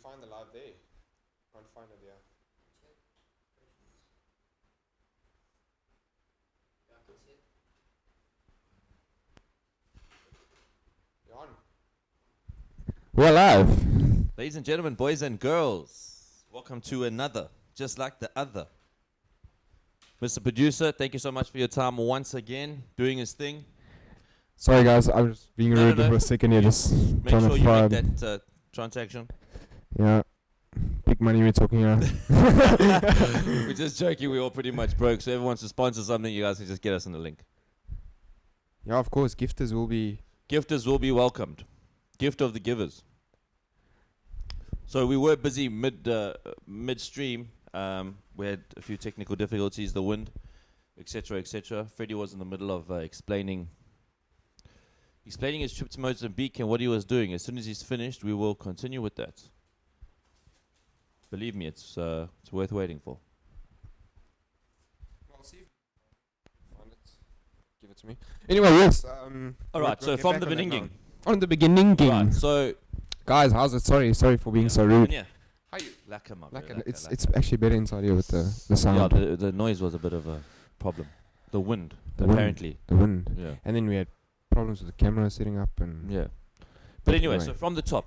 find the live there. Can't find it there. You're on. We're live. Ladies and gentlemen, boys and girls, welcome to another, just like the other. Mr. Producer, thank you so much for your time once again, doing his thing. Sorry guys, I was being No, rude no, no. for a second here, just Make trying sure to you find. make that transaction. Yeah, big money we're talking about. We're just joking, we're all pretty much broke, so if everyone wants to sponsor something, you guys can just get us in the link. Yeah, of course, gifters will be. Gifters will be welcomed. Gift of the givers. So we were busy midstream. We had a few technical difficulties, the wind, etc., etc. Freddie was in the middle of explaining his trip to Mozambique and what he was doing. As soon as he's finished, we will continue with that. Believe me, it's worth waiting for. I'll see. Find it. Give it to me. Anyway, yes. All right. So from the beginning. On the beginning, Right. So guys, how's it? Sorry for being so rude. Yeah. How you? Lacquer, my Like, bro, it's lacquer. actually better inside here with the Yeah, sound, the noise was a bit of a problem. The wind, The wind. apparently. the wind, Yeah. and then we had problems with the camera setting up and. Yeah. But anyway, so from the top,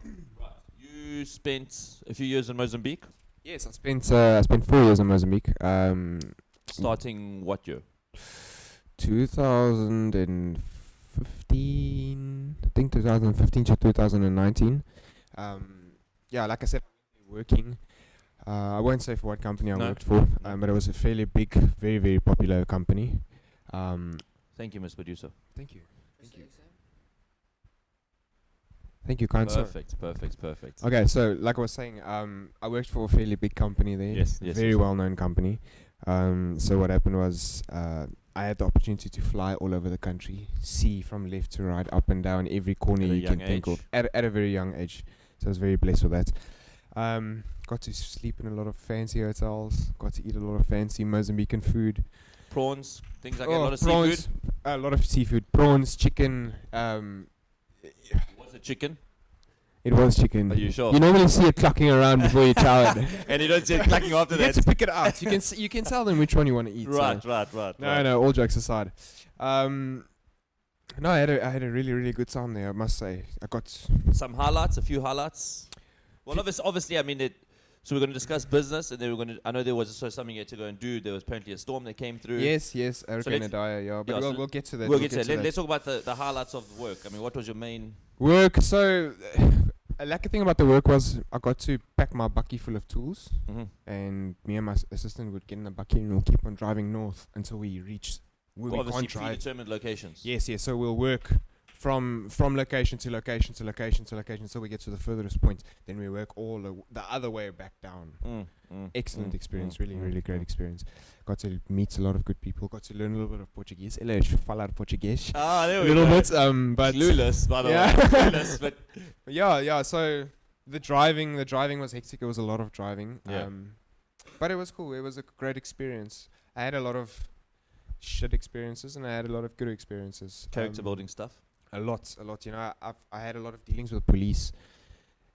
you spent a few years in Mozambique, Yes, I spent 4 years in Mozambique. starting what year? 2015, I think 2015 to 2019. Yeah, like I said, working. I won't say for what company I No. worked for, but it was a fairly big, very, very popular company. Thank you, Ms. Producer. Thank you. Thank you. Thank you, kind sir. Perfect. Okay, so like I was saying, I worked for a fairly big company there. Yes. Very well-known company. So what happened was I had the opportunity to fly all over the country, see from left to right, up and down, every corner At a you can young think age. of. At a very young age. So I was very blessed with that. Got to sleep in a lot of fancy hotels. Got to eat a lot of fancy Mozambican food. Prawns, things like that, a lot of prawns, seafood. a lot of seafood. Prawns, chicken. Was it chicken? It was chicken. Are you sure? You normally see it clucking around before you chow it. And you don't see it clacking after You get that. to pick it out. You can you can tell them which one you want to eat. Right. No. All jokes aside. No, I had a really, really good time there. I must say. I got Some highlights, a few highlights. Well, obviously, I mean, so we're going to discuss business, and then we're going to. I know there was also something you had to go and do. There was apparently a storm that came through. yes, Hurricane let's- Adaya, yeah. But yeah, we'll, so we'll get to that. We'll get to that. that. Let's talk about the highlights of the work. I mean, what was your main? Work. So, a lucky thing about the work was I got to pack my bakkie full of tools, and me and my assistant would get in the bakkie and we'll keep on driving north until we reach where Well, we obviously, can't drive. predetermined locations. Yes. So we'll work from location to location to location to location until we get to the furthest point. Then we work all the other way back down. Excellent experience, really great experience. Got to meet a lot of good people. Got to learn a little bit of Portuguese. Ela falar Português. Ah, there A we little go. bit, but Clueless, by the Yeah. way. Clueless, but yeah. So the driving was hectic. It was a lot of driving. Yeah. But it was cool. It was a great experience. I had a lot of shit experiences and I had a lot of good experiences. character building stuff. A lot. You know, I had a lot of dealings with police,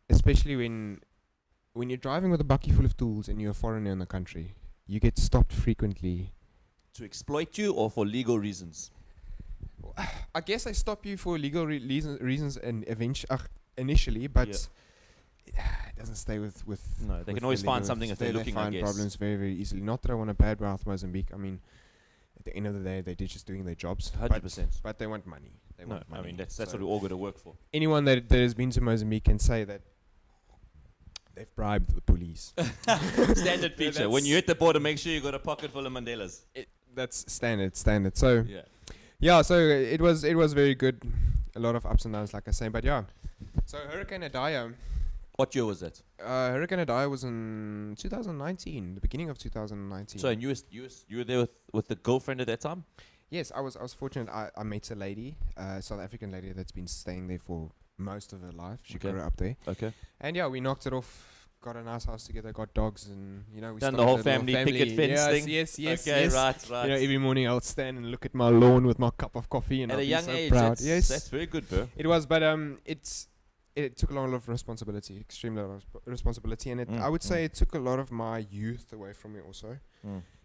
especially when you're driving with a bakkie full of tools and you're a foreigner in the country. You get stopped frequently. To exploit you or for legal reasons? I guess they stop you for legal reasons and initially, but it doesn't stay with. No, they with can always the find legal- something if they're looking, I find guess. problems very, very easily. Not that I want to badmouth Mozambique. I mean, at the end of the day, they're just doing their jobs. 100%. But they want money. They No, want money. I mean, that's So what we all got to work for. anyone that has been to Mozambique can say that they've bribed the police. Standard feature. When you hit the border, make sure you got a pocket full of Mandelas. That's standard. So Yeah. yeah, so it was very good. A lot of ups and downs, like I say, but yeah. So Hurricane Adaya, What year was that? Hurricane Adaya was in 2019, the beginning of 2019. So, and you were there with the girlfriend at that time? Yes, I was fortunate. I met a lady, South African lady that's been staying there for most of her life. She Okay. grew up there, Okay. and yeah, we knocked it off. Got a nice house together. Got dogs, and you know we Done started the whole a little family picket fence yes, thing? Yes. Okay, right. You know, every morning I'll stand and look at my lawn with my cup of coffee, and At I'll a be young so age, proud. that's Yes, very good, bro. it was, but it's it took a lot of responsibility, extreme lot of responsibility, and I would say it took a lot of my youth away from me also,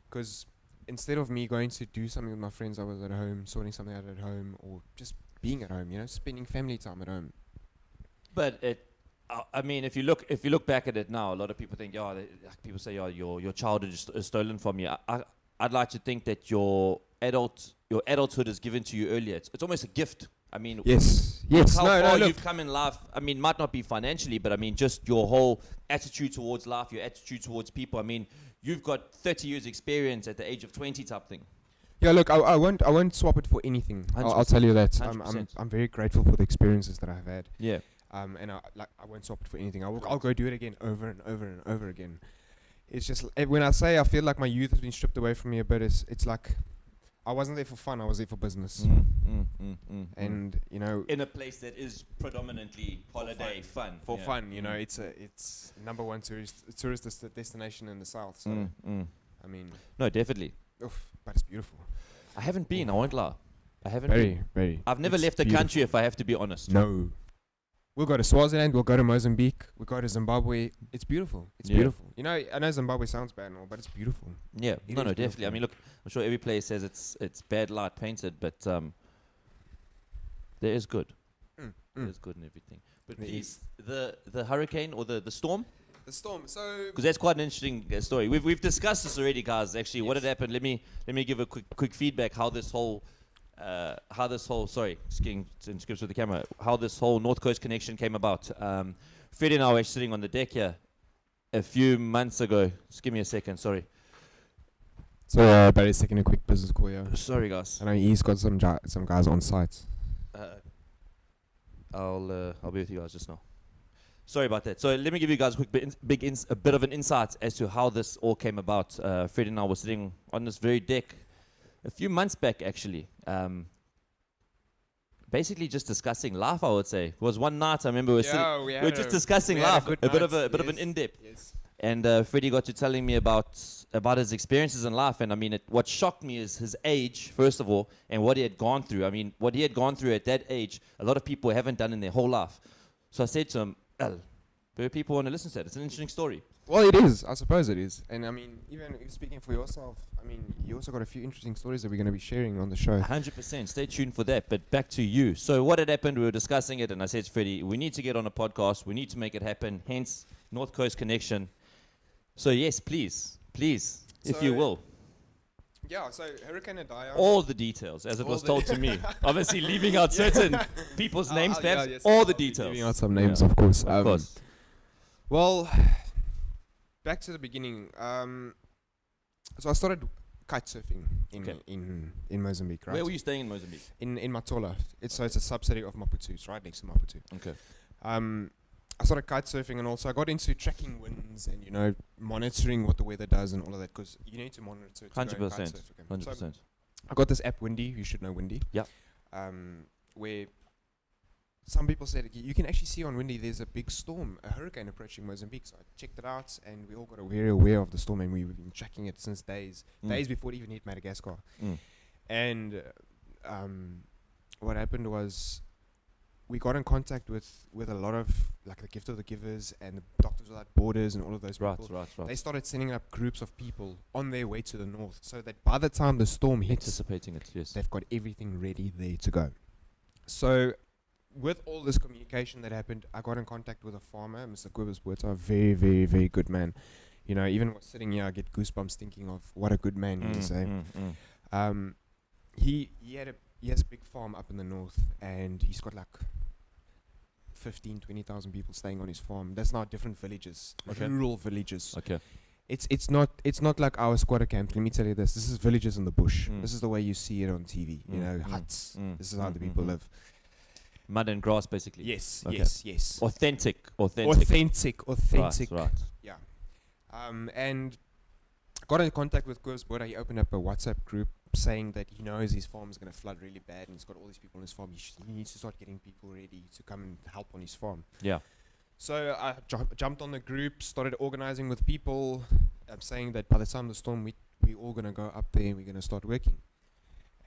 because instead of me going to do something with my friends, I was at home sorting something out at home, or just being at home, spending family time at home. But I mean, if you look back at it now, a lot of people think, people say, your childhood is stolen from you. I'd like to think that your adulthood is given to you earlier. It's almost a gift. I mean, yes. How far you've come in life. I mean, might not be financially, but I mean, just your whole attitude towards life, your attitude towards people. I mean, you've got 30 years experience at the age of 20 type thing. Yeah, look, I won't swap it for anything. I'll tell you that. I'm very grateful for the experiences that I've had. Yeah. And I won't swap it for anything. I'll go do it again over and over and over again. It's just when I say I feel like my youth has been stripped away from me a bit, it's like I wasn't there for fun. I was there for business. And in a place that is predominantly holiday fun. For fun, it's number one tourist destination in the south. So I mean, no, definitely. But it's beautiful. I haven't been. I won't lie. I haven't. Very. I've never left the country, if I have to be honest. No. We'll go to Swaziland, we'll go to Mozambique, we'll go to Zimbabwe. It's beautiful. It's beautiful. I know Zimbabwe sounds bad and all, but it's beautiful. Yeah, no, definitely. Beautiful. I mean, look, I'm sure every place says it's bad light painted, but there is good. There's good in everything. But please, the hurricane or the storm? The storm. So because that's quite an interesting story. We've discussed this already, guys. Actually, what had happened? Let me give a quick feedback. How this whole sorry, just getting in scripts with the camera, how this whole North Coast connection came about. Freddie and I were sitting on the deck here a few months ago. Just give me a second, sorry. So Barry's taking a quick business call here. Sorry, guys. I know he's got some guys on site. I'll be with you guys just now. Sorry about that. So let me give you guys a quick a bit of an insight as to how this all came about. Freddie and I were sitting on this very deck a few months back, actually, basically just discussing life. I would say it was one night. I remember we were just discussing life, a bit of an in-depth. Yes. And Freddie got to telling me about his experiences in life. And I mean, what shocked me is his age, first of all, and what he had gone through. I mean, what he had gone through at that age, a lot of people haven't done in their whole life. So I said to him, very people want to listen to that. It's an interesting story. Well, it is. I suppose it is. And I mean, even speaking for yourself, I mean, you also got a few interesting stories that we're going to be sharing on the show. 100%. Stay tuned for that. But back to you. So what had happened, we were discussing it, and I said to Freddie, we need to get on a podcast. We need to make it happen. Hence, North Coast Connection. So yes, please, if you will. Yeah, so Hurricane Idaya. All the details, as it was told to me. Obviously, leaving out certain people's names, perhaps. All the details. Leaving out some names, of course. Of course. Well, back to the beginning. So I started kite surfing in Mozambique, right? Where were you staying in Mozambique? In Matola. It's a subsidiary of Maputo. It's right next to Maputo. Okay. I started kite surfing, and also I got into tracking winds and monitoring what the weather does and all of that, because you need to monitor it. 100%. 100%. So I got this app, Windy. You should know Windy. Yeah. Where some people said you can actually see on Windy there's a big storm, a hurricane approaching Mozambique. So I checked it out, and we all got very aware of the storm, and we've been tracking it since days before it even hit Madagascar. And what happened was, we got in contact with a lot of like the Gift of the Givers and the Doctors Without Borders and all of those people. Right. They started sending up groups of people on their way to the north, so that by the time the storm hits, anticipating it, yes, they've got everything ready there to go. So with all this communication that happened, I got in contact with a farmer, Mr. Kobus Botha, a very, very, very good man. Even sitting here, I get goosebumps thinking of what a good man he is. He has a big farm up in the north, and he's got like 20,000 people staying on his farm. That's now different villages, rural villages. Okay. It's not like our squatter camps. Let me tell you this. This is villages in the bush. This is the way you see it on TV. Huts. This is how the people live. Mud and grass, basically. Yes, okay. yes. Authentic. Right. Yeah. And got in contact with Kobus Botha. He opened up a WhatsApp group saying that he knows his farm is going to flood really bad, and he's got all these people on his farm. He needs to start getting people ready to come and help on his farm. Yeah. So I jumped on the group, started organizing with people, saying that by the time the storm, we're all going to go up there and we're going to start working.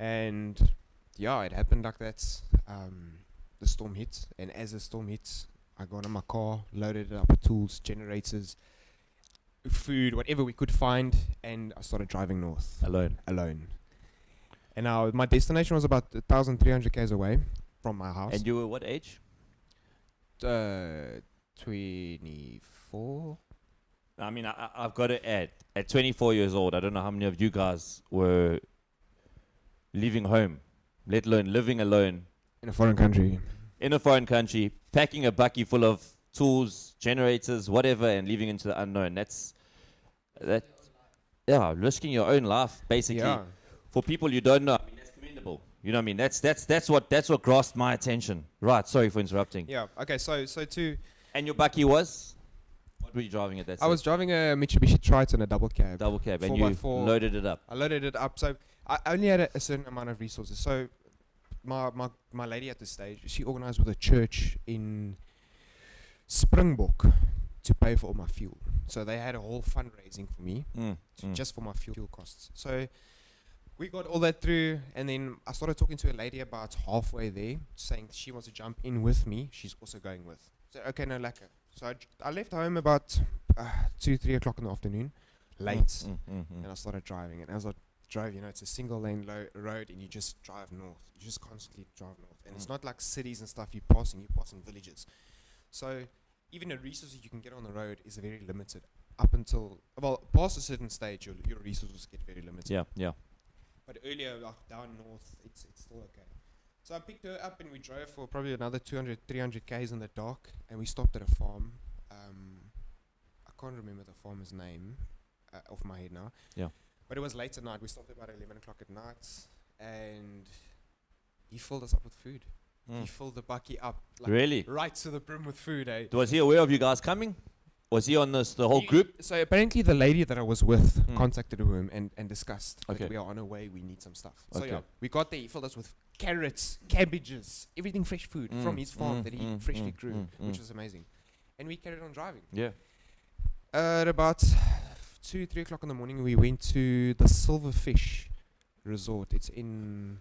And yeah, it happened like that. The storm hit, and as the storm hits, I got in my car, loaded it up with tools, generators, food, whatever we could find, and I started driving north Alone. alone. And now my destination was about 1,300 k's away from my house. And you were what age? 24. I mean, I've got to add, at 24 years old, I don't know how many of you guys were leaving home, let alone living alone In a foreign country. in a foreign country, packing a bucky full of tools, generators, whatever, and leaving into the unknown. Yeah, risking your own life, basically. Yeah. For people you don't know, I mean, that's commendable. You know what I mean? That's what grasped my attention. Right, sorry for interrupting. Yeah. Okay. So to And your bucky was? What were you driving at that I stage? was driving a Mitsubishi Triton, a double cab. Double cab, and 4x4. you loaded it up. I loaded it up. So I only had a certain amount of resources. So my lady at this stage, she organized with a church in Springbok to pay for all my fuel. So they had a whole fundraising for me just for my fuel costs. So we got all that through, and then I started talking to a lady about halfway there, saying she wants to jump in with me. She's also going with. So okay, no lacquer. So I left home about 2-3 o'clock in the afternoon, late, and I started driving. And as I drove, it's a single lane road, and you just drive north. You just constantly drive north, and it's not like cities and stuff you're passing villages. So even the resources you can get on the road is very limited up until, past a certain stage, your resources get very limited. Yeah. But earlier, like down north, it's still okay. So I picked her up and we drove for probably another 200-300 k's in the dark, and we stopped at a farm. I can't remember the farmer's name off my head now. Yeah. But it was late at night. We stopped about 11 o'clock at night, and he filled us up with food. He filled the bucky up. Like Really? right to the brim with food, eh? Was he aware of you guys coming? Was he on the whole group? So apparently the lady that I was with contacted him and discussed that Okay. we are on our way, we need some stuff. So Okay. yeah, we got there, he filled us with carrots, cabbages, everything fresh food from his farm that he freshly grew, which was amazing. And we carried on driving. Yeah. At about 2-3 o'clock in the morning, we went to the Silverfish Resort. It's in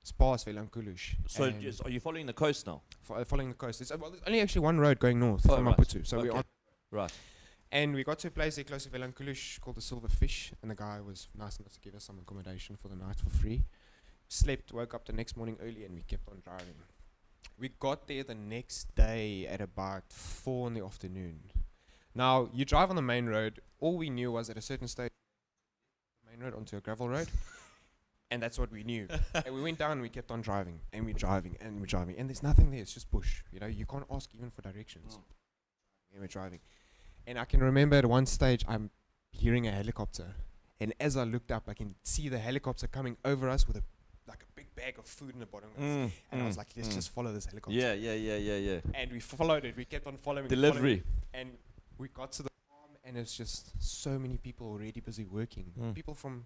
Spas Velankulush. So are you following the coast now? Following the coast. There's only actually one road going north Oh, from right. Maputo. So Okay. we're on. Right. And we got to a place there close to Velankulush called the Silverfish, and the guy was nice enough to give us some accommodation for the night for free. Slept, woke up the next morning early, and we kept on driving. We got there the next day at about 4 in the afternoon. Now, you drive on the main road. All we knew was at a certain stage, main road onto a gravel road, and that's what we knew. And we went down, and we kept on driving, and we're driving, and we're driving, and there's nothing there. It's just bush. You can't ask even for directions. And we're driving. And I can remember at one stage I'm hearing a helicopter, and as I looked up I can see the helicopter coming over us with a big bag of food in the bottom of it. And I was like, let's just follow this helicopter. Yeah. And we followed it. We kept on following Delivery. and we got to the farm, and it's just so many people already busy working. People from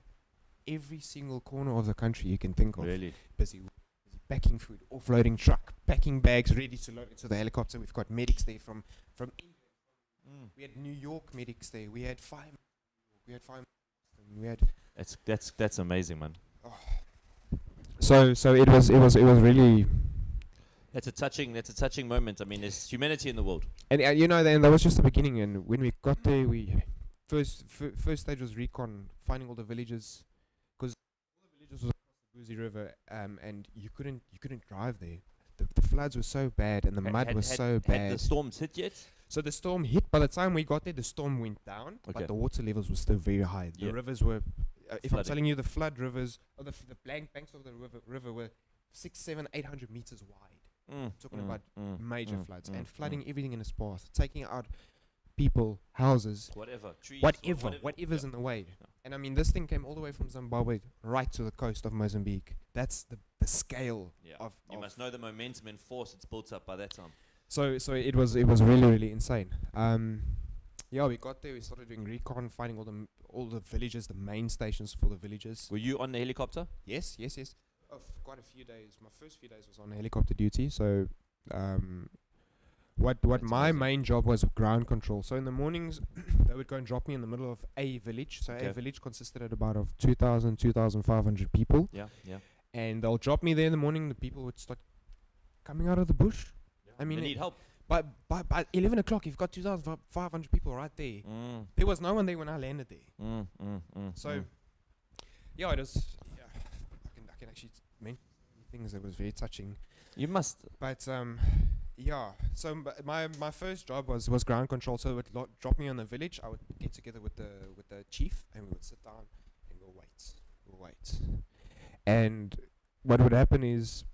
every single corner of the country you can think of. Really? Busy packing food, offloading truck, packing bags ready to load into the helicopter. We've got medics there from England. We had New York medics there. We had firemen. We had That's amazing, man. so it was really, That's a touching moment. I mean, there's humanity in the world. and then that was just the beginning. And when we got there, we first stage was recon, finding all the villages, because all the villages was across the Buzi River, and you couldn't drive there. The floods were so bad, and the mud was so bad. Had the storms hit yet? So the storm hit. By the time we got there, the storm went down, Okay. but the water levels were still very high. The Yeah. rivers were, if I'm Flooding. telling you, the flood rivers, or the blank banks of the river were 600, 700, 800 meters wide. Talking about major floods and flooding everything in its path, taking out people, houses, Whatever. Trees. whatever's in the way. And I mean, this thing came all the way from Zimbabwe right to the coast of Mozambique. That's the scale of. You must know the momentum and force it's built up by that time. So it was really insane. We got there. We started doing recon, finding all the villages, the main stations for the villages. Were you on the helicopter? Yes. Quite a few days. My first few days was on helicopter duty. So, what That's my amazing. main job was ground control. So in the mornings, they would go and drop me in the middle of a village. So Okay. a village consisted of about 2,500 people, Yeah. and they'll drop me there in the morning. The people would start coming out of the bush. I mean, they need help. by 11 o'clock, you've got 2,500 people right there. There was no one there when I landed there. So, yeah, it was. Yeah, I can actually mention things that was very touching. You must. But yeah. So my first job was ground control. So it would drop me on the village. I would get together with the chief, and we would sit down and we'll wait. And what would happen is,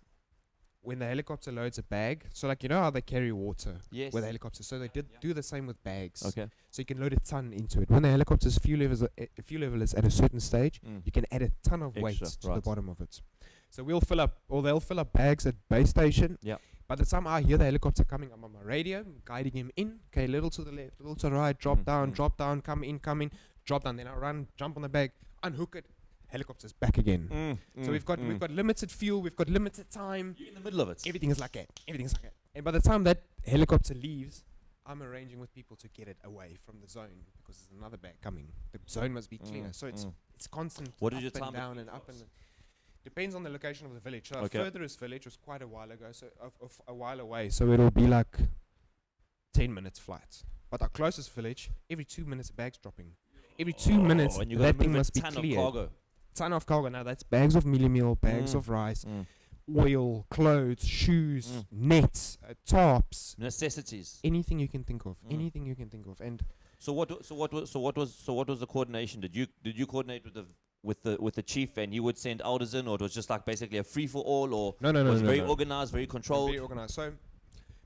when the helicopter loads a bag, so like, you know how they carry water Yes. with the helicopter, so they do the same with bags. Okay. So you can load a ton into it. When the helicopter's fuel level is at a certain stage, you can add a ton of weight Extra, to the right. bottom of it. So we'll fill up, or they'll fill up bags at base station. Yeah. By the time I hear the helicopter coming, I'm on my radio, guiding him in. Okay, little to the left, little to the right, drop down, come in, drop down. Then I run, jump on the bag, unhook it. Helicopter's back again. So we've got limited fuel, we've got limited time. You're in the middle of it. Everything is like that. And by the time that helicopter leaves, I'm arranging with people to get it away from the zone, because there's another bag coming. The zone must be clear. So it's constant. What is up your and time down between and up drops? and depends on the location of the village. So Okay. our furthest village was quite a while ago, so of a while away. So it'll be like 10 minutes flight. But our closest village, every 2 minutes a bag's dropping. Every 2 minutes and you that got thing must be ton cleared. of cargo. Ton of cargo. Now that's bags of mealie meal, bags of rice, oil, clothes, shoes, nets, tarps, Necessities. anything you can think of. Anything you can think of. And So what was the coordination? Did you coordinate with the chief, and he would send elders in, or it was just like basically a free for all, or no, was it very no. organized, very controlled? Very organized. So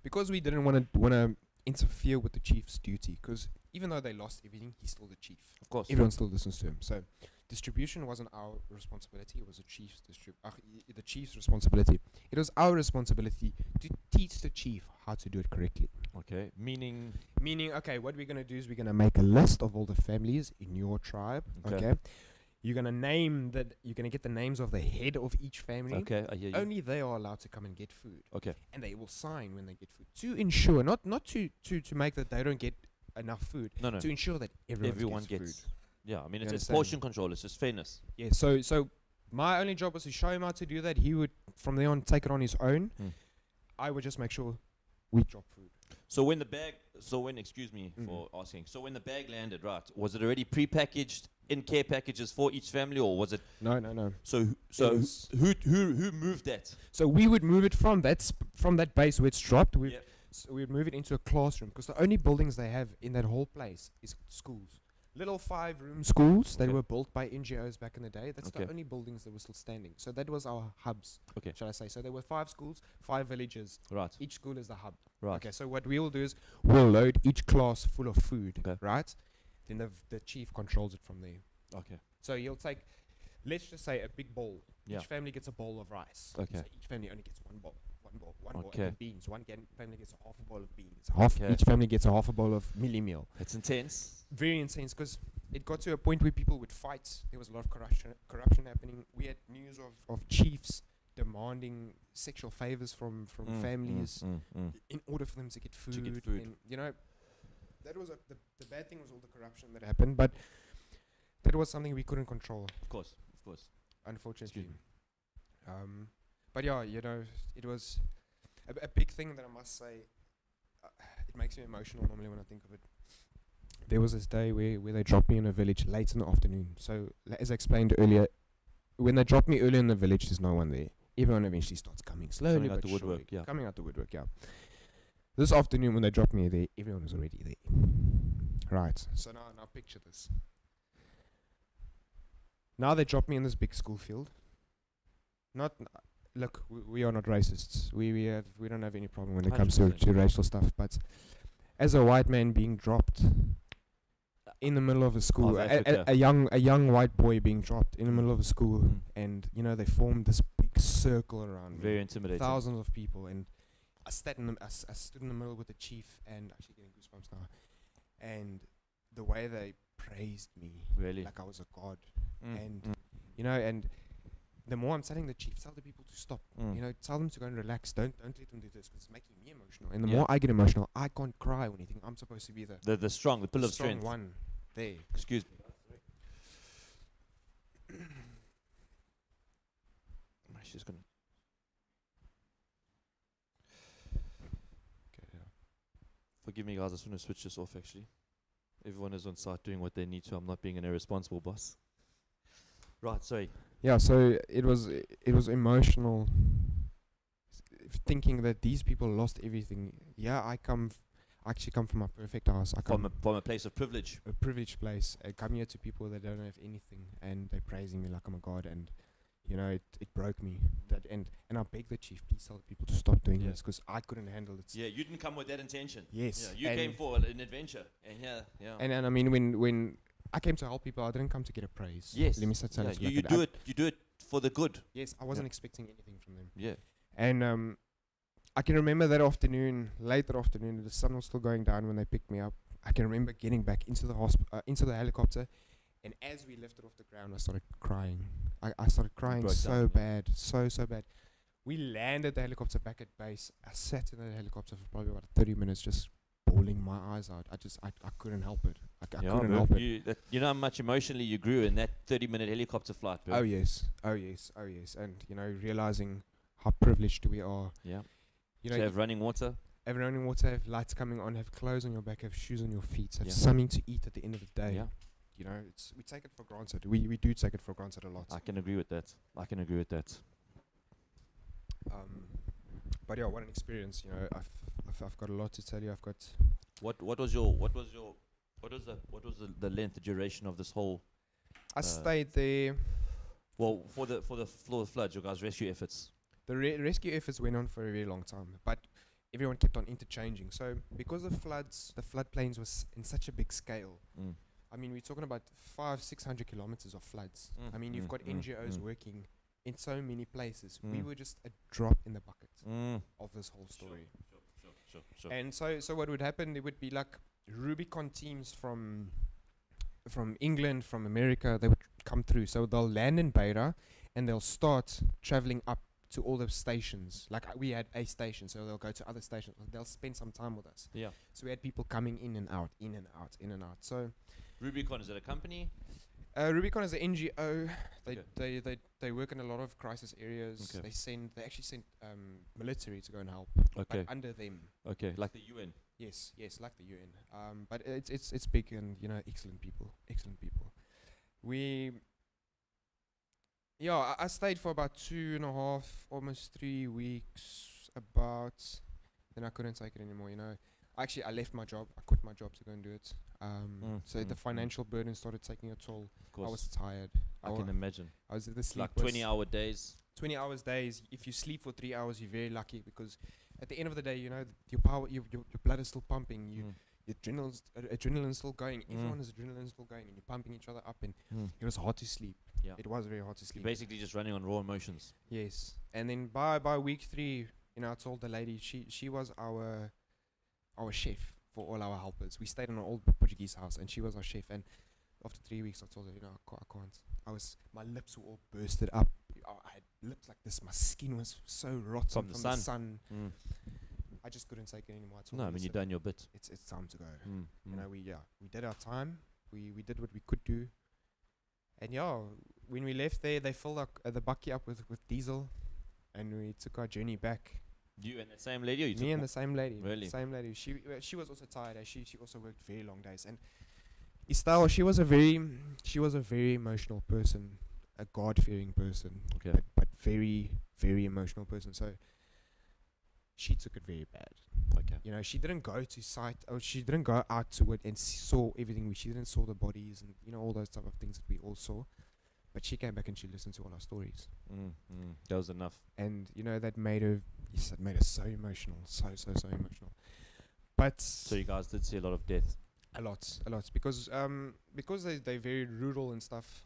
because we didn't want to interfere with the chief's duty, because even though they lost everything, he's still the chief. Of course. Everyone still listens to him. So distribution wasn't our responsibility. It was the chief's responsibility. It was our responsibility to teach the chief how to do it correctly. Okay. Meaning. Meaning, okay, what we're going to do is we're going to make a list of all the families in your tribe. Okay. Okay. You're going to get the names of the head of each family. Okay. I hear you. Only they are allowed to come and get food. Okay. And they will sign when they get food to ensure, not to make that they don't get enough food, No. to ensure that everyone gets food. Yeah. I mean, You it's understand? portion control. It's just fairness. Yeah, so my only job was to show him how to do that. He would, from there on, take it on his own. I would just make sure we drop food. So when excuse me for asking. So when the bag landed, right? Was it already pre-packaged in care packages for each family, or was it? No. So was- who moved that? So we would move it from that base where it's dropped. Yep. So we'd move it into a classroom, because the only buildings they have in that whole place is schools. Little 5-room schools that Okay. were built by NGOs back in the day. That's Okay. the only buildings that were still standing. So that was our hubs, Okay. shall I say. So there were 5 schools, 5 villages. Right. Each school is the hub. Right. Okay, so what we will do is we'll load each class full of food, Okay. right? Then the chief controls it from there. Okay. So he'll take, let's just say, a big bowl. Yeah. Each family gets a bowl of rice. Okay. So each family only gets one bowl. And Okay. then beans. Family gets a half a bowl of beans. Okay. Each family gets a half a bowl of mealie meal. It's intense. Very intense, because it got to a point where people would fight. There was a lot of corruption happening. We had news of chiefs demanding sexual favors from families in order for them to get food. And, that was the bad thing was all the corruption that happened, but that was something we couldn't control, Of course. unfortunately. Excuse me. But yeah, it was a big thing that I must say. It makes me emotional normally when I think of it. There was this day where they dropped me in a village late in the afternoon. So as I explained earlier, when they dropped me early in the village, there's no one there. Everyone eventually starts coming slowly, Coming out but the woodwork, surely. yeah. Coming out the woodwork, yeah. This afternoon when they dropped me there, everyone was already there. Right. So now picture this. Now they dropped me in this big school field. Look, we are not racists. We don't have any problem when it comes to 100%. racial stuff. But as a white man being dropped in the middle of a school, Of Africa. a young white boy being dropped in the middle of a school, and they formed this big circle around me. Very intimidating. Thousands of people, and I stood in the middle with the chief, and actually getting goosebumps now. And the way they praised me, Really. like I was a god, Mm, and mm. and the more I'm telling the chief, tell the people to stop. Mm. Tell them to go and relax. Don't let them do this, because it's making me emotional. And the Yeah. more I get emotional, I can't cry or anything. I'm supposed to be the The pillar of strong strength. one there. Excuse me. She's gonna. Okay, yeah. forgive me, guys. I just want to switch this off. Actually, everyone is on site doing what they need to. I'm not being an irresponsible boss. Right. Sorry. Yeah, so it was emotional, thinking that these people lost everything. Yeah, I actually come from a perfect house. I come From a place of privilege. a privileged place. I come here to people that don't have anything, and they're praising me like I'm a god. And you know, it broke me. That and I beg the chief, please tell the people to stop doing Yeah. this, because I couldn't handle it. Yeah, you didn't come with that intention. Yes. Yeah, you and came for an adventure, and yeah. And I mean, when I came to help people, I didn't come to get a praise. Yes. Let me say Yeah, it you like that. you do it for the good. Yes, I wasn't Yeah. expecting anything from them. Yeah. And I can remember that afternoon, late that afternoon, the sun was still going down when they picked me up. I can remember getting back into the into the helicopter, and as we lifted off the ground, I started crying. I started crying broke so down, yeah. bad, so bad. We landed the helicopter back at base. I sat in the helicopter for probably about 30 minutes, just bawling my eyes out. I couldn't help it. I couldn't help it. You know how much emotionally you grew in that 30-minute helicopter flight, bro. Oh yes. And you know, realizing how privileged we are. Yeah. You To know, have running water. have running water, have lights coming on, have clothes on your back, have shoes on your feet, have Yeah. something to eat at the end of the day. Yeah. You know, we take it for granted. We do take it for granted a lot. I can agree with that. But yeah, what an experience. You know, I've got a lot to tell you. I've got What was the length, the duration of this whole? I stayed there. Well, for the floods, your guys' rescue efforts. The rescue efforts went on for a very long time, but everyone kept on interchanging. So because the floodplains was in such a big scale. Mm. I mean, we're talking about 500-600 kilometers of floods. Mm, I mean, you've got NGOs working in so many places. We Mm. were just a drop in the bucket Mm. of this whole story. Sure. And so what would happen? There would be like Rubicon teams from England, from America. They would come through. So they'll land in Beira, and they'll start traveling up to all the stations. Like we had a station, so they'll go to other stations. They'll spend some time with us. Yeah. So we had people coming in and out. So Rubicon, is it a company? Rubicon is an NGO. Okay. They work in a lot of crisis areas. Okay. They actually sent military to go and help. Okay. But under them. Okay. Like the UN. Yes, like the UN. But it's big, and you know, excellent people. I stayed for about 2.5, almost 3 weeks. Then I couldn't take it anymore. You know, I left my job. I quit my job to go and do it. So the financial burden started taking a toll. Of course. I was tired. I can imagine. I was the sleep Like was 20-hour days. 20 hours days. If you sleep for 3 hours, you're very lucky, because at the end of the day, you know, your blood is still pumping. Your adrenaline's still going. Everyone's adrenaline's still going, and you're pumping each other up. And it was hard to sleep. Yeah. It was very hard to You're sleep. basically just running on raw emotions. Yes. And then by week 3, you know, I told the lady, she was our chef for all our helpers. We stayed in an old Portuguese house, and she was our chef. And after 3 weeks, I told her, you know, I can't. My lips were all bursted up. I had lips like this. My skin was so rotten From the sun. I just couldn't take it anymore. No, I mean, you've done your bit. It's time to go. Mm. You know, we did our time. We did what we could do. And when we left there, they filled the bucky up with diesel, and we took our journey back. You and the same lady, or you Me took and the same lady. Really? Same lady. She was also tired. She also worked very long days. And Estelle, she was a very emotional person, a God-fearing person, Okay. but very, very emotional person. So she took it very bad. Okay. You know, she didn't go to site, or she didn't go out to it and saw everything. She didn't saw the bodies and, you know, all those type of things that we all saw. But she came back and she listened to all our stories. That was enough. And, you know, that made her so emotional. So emotional. But So you guys did see a lot of death. a lot. Because they're very rural and stuff.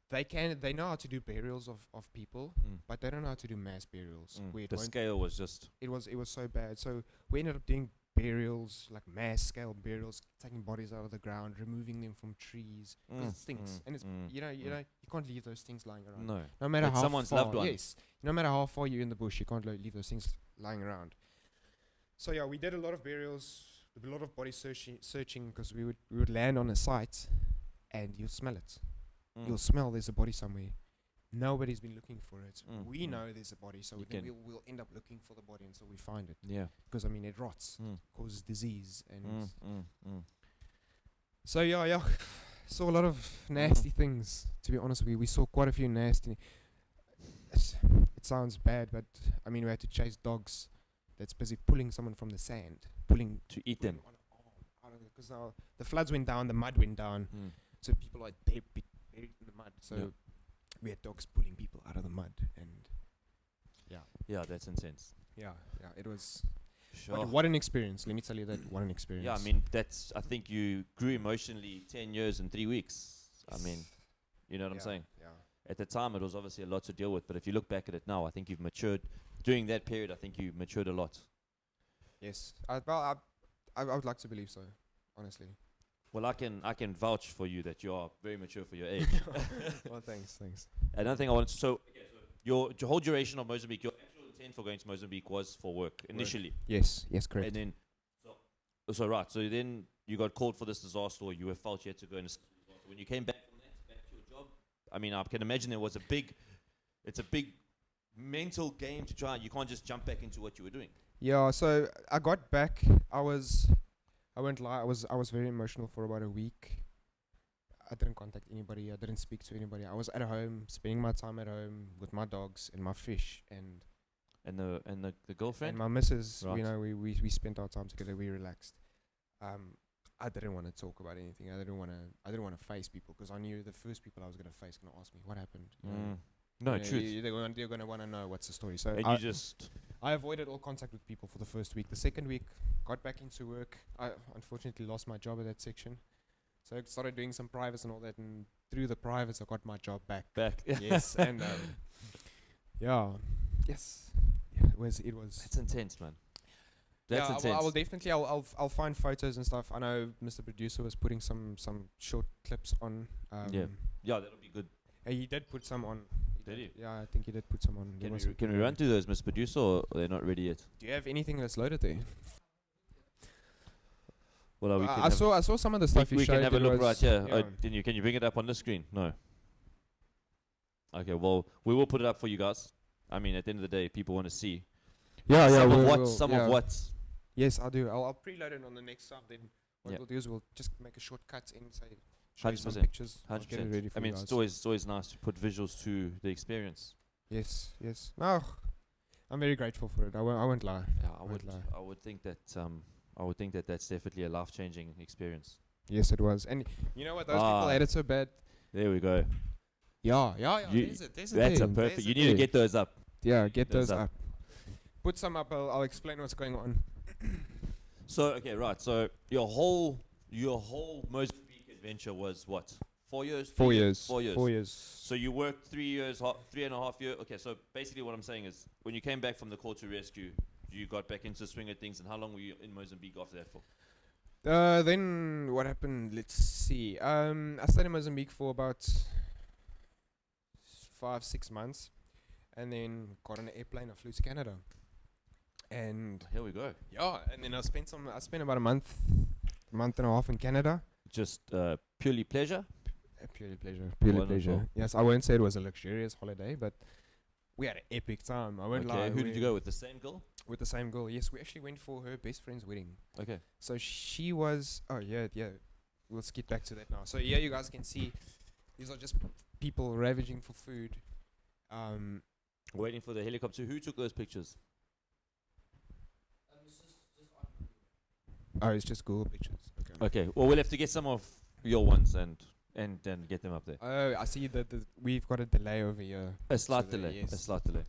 They know how to do burials of people, but they don't know how to do mass burials. Where The scale was just... it was so bad. So we ended up doing burials, like mass scale burials, taking bodies out of the ground, removing them from trees. 'Cause it stinks, and it's you can't leave those things lying around. No matter Like how someone's far, loved one. Yes, no matter how far you're in the bush, you can't leave those things lying around. So yeah, we did a lot of burials, a lot of body searching, because we would land on a site, and you'll smell it. You'll smell there's a body somewhere, nobody's been looking for it. We Mm. know there's a body, so You then can- we'll end up looking for the body until we find it. Yeah. Because I mean, it rots, Mm. causes disease, and Mm. so yeah. Saw a lot of nasty things. To be honest with you, we saw quite a few nasty. It sounds bad, but I mean, we had to chase dogs that's busy pulling someone from the sand, pulling To eat them. because now the floods went down, the mud went down, Mm. so people are buried in the mud. So Yeah. we had dogs pulling people out of the mud, and Yeah, that's intense. yeah, it was. Sure. What an experience! Let me tell you that. What an experience. Yeah, I mean, that's. I think you grew emotionally 10 years in 3 weeks. I mean, you know what I'm saying? Yeah. At the time, it was obviously a lot to deal with. But if you look back at it now, I think you've matured. During that period, I think you matured a lot. Yes. I would like to believe so. Honestly. Well, I can vouch for you that you are very mature for your age. Well, thanks. Another thing I wanted to. So, your whole duration of Mozambique, your actual intent for going to Mozambique was for work initially. Yes, correct. And then, so then you got called for this disaster, or you were felt you had to go and assist the disaster. When you came back from that, back to your job, I mean, I can imagine it's a big mental game to try. You can't just jump back into what you were doing. Yeah, so I got back. I won't lie. I was very emotional for about a week. I didn't contact anybody. I didn't speak to anybody. I was at home, spending my time at home with my dogs and my fish and the girlfriend. and my missus. Right. You know, we spent our time together. We relaxed. I didn't want to talk about anything. I didn't want to face people because I knew the first people I was gonna face gonna ask me what happened. You know? No, You know, truth. They're gonna want to know what's the story. So And I, you just I avoided all contact with people for the first week. The second week, got back into work. I unfortunately lost my job at that section, so I started doing some privates and all that. And through the privates, I got my job back. back. Yes, and yes, it was. That's intense, man. That's yeah, intense. I will definitely. I'll find photos and stuff. I know Mr. Producer was putting some short clips on. Yeah, that'll be good. He did put some on. Did he? Yeah, I think he did put some on. There was some Can we good run ones. through those, Mr. Producer, or they're not ready yet? Do you have anything that's loaded there? Well, we can I have, saw some of the stuff you we showed. can have a it look right was- here. yeah. Can you bring it up on the screen? No. Okay, well, we will put it up for you guys. I mean, at the end of the day, people want to see some of what. Yes, I do. I'll preload it on the next sub. Then what Yeah. we'll do is we'll just make a short cut in, say, show you some 100%, pictures. I'll get it 100%. ready for I mean, you it's guys. always nice to put visuals to the experience. Yes. No, I'm very grateful for it. I won't lie. Yeah, Won't lie. I would think that that's definitely a life-changing experience. Yes, it was. And you know what? Those people Ah. had it so bad. There we go. Yeah. You- There's it. That's there, a perfect. there's You it need to there. get those up. Yeah, get those those up. up. Put some up. I'll explain what's going on. So okay, right. So your whole Mozambique adventure was what? 4 years? 4 3 years. 4 years. 4 years. So you worked 3 years, 3.5 years. Okay, so basically what I'm saying is, when you came back from the call to rescue, you got back into the swing of things, and how long were you in Mozambique after that for? Then what happened? Let's see. I stayed in Mozambique for about 5-6 months, and then got on an airplane. I flew to Canada, and Here we go. yeah, and then I spent about a month and a half in Canada. Just purely pleasure. Purely pleasure. Wonderful. Yes, I won't say it was a luxurious holiday, but we had an epic time. I won't lie. Okay, who did you go with? The same girl? With the same girl? Yes, we actually went for her best friend's wedding. Okay. So she was. Oh yeah. We'll skip back to that now. So yeah, you guys can see these are just people ravaging for food. Waiting for the helicopter. Who took those pictures? Oh, it's just Google pictures. Okay. Okay. Well, we'll have to get some of your ones and then get them up there. Oh, I see that we've got a delay over here. A slight the- delay. A yes. slight delay.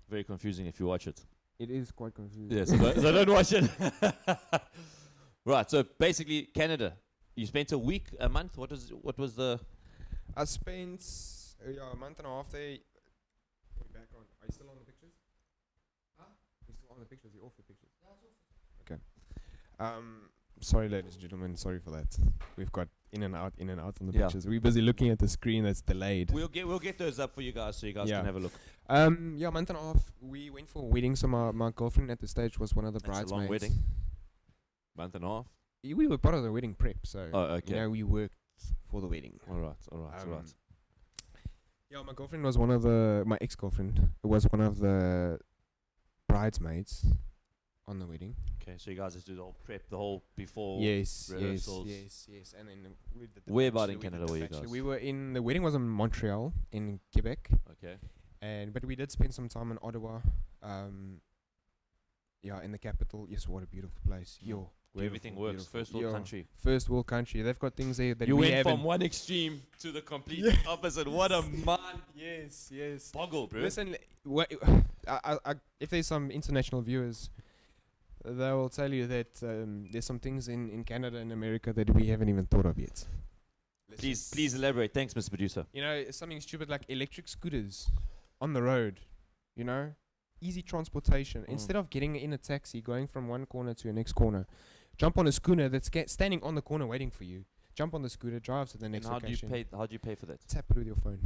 Very confusing if you watch it. It is quite confusing. Yes. so don't watch it. Right. So basically, Canada. You spent a month. What was the? I spent a month and a half there. Back on. Are you still on the pictures? Huh? You still on the pictures? You're off the pictures. Yeah, it's off. Okay. Sorry, ladies and gentlemen. Sorry for that. We've got in and out on the Yeah. pictures. We're busy looking at the screen that's delayed. We'll get those up for you guys so you guys Yeah. can have a look. Yeah, month and a half. We went for a wedding. So my girlfriend at the stage was one of the That's a bridesmaids. long wedding. Month and a half. We were part of the wedding prep, so Oh, okay. you know we worked for the wedding. All right, all right, all right. Yeah, my girlfriend was my ex-girlfriend was one of the bridesmaids on the wedding. Okay, so you guys just do the whole prep, the whole before. Yes, rehearsals. yes. And then we did Where bachelor, about in we did Canada the were you bachelor. guys? We were in, the wedding was in Montreal, in Quebec. Okay. But we did spend some time in Ottawa. In the capital. Yes, what a beautiful place. Where everything works. First world country. First world country. They've got things there that You we went haven't. from one extreme to the complete opposite. What a mind Yes. boggle, bro. Listen, if there's some international viewers, they will tell you that there's some things in Canada and America that we haven't even thought of yet. Please elaborate. Thanks, Mr. Producer. You know, something stupid like electric scooters on the road. You know, easy transportation. Instead of getting in a taxi, going from one corner to the next corner, jump on a schooner that's standing on the corner waiting for you. Jump on the scooter, drive to the next And location. how do you pay for that? Tap it with your phone.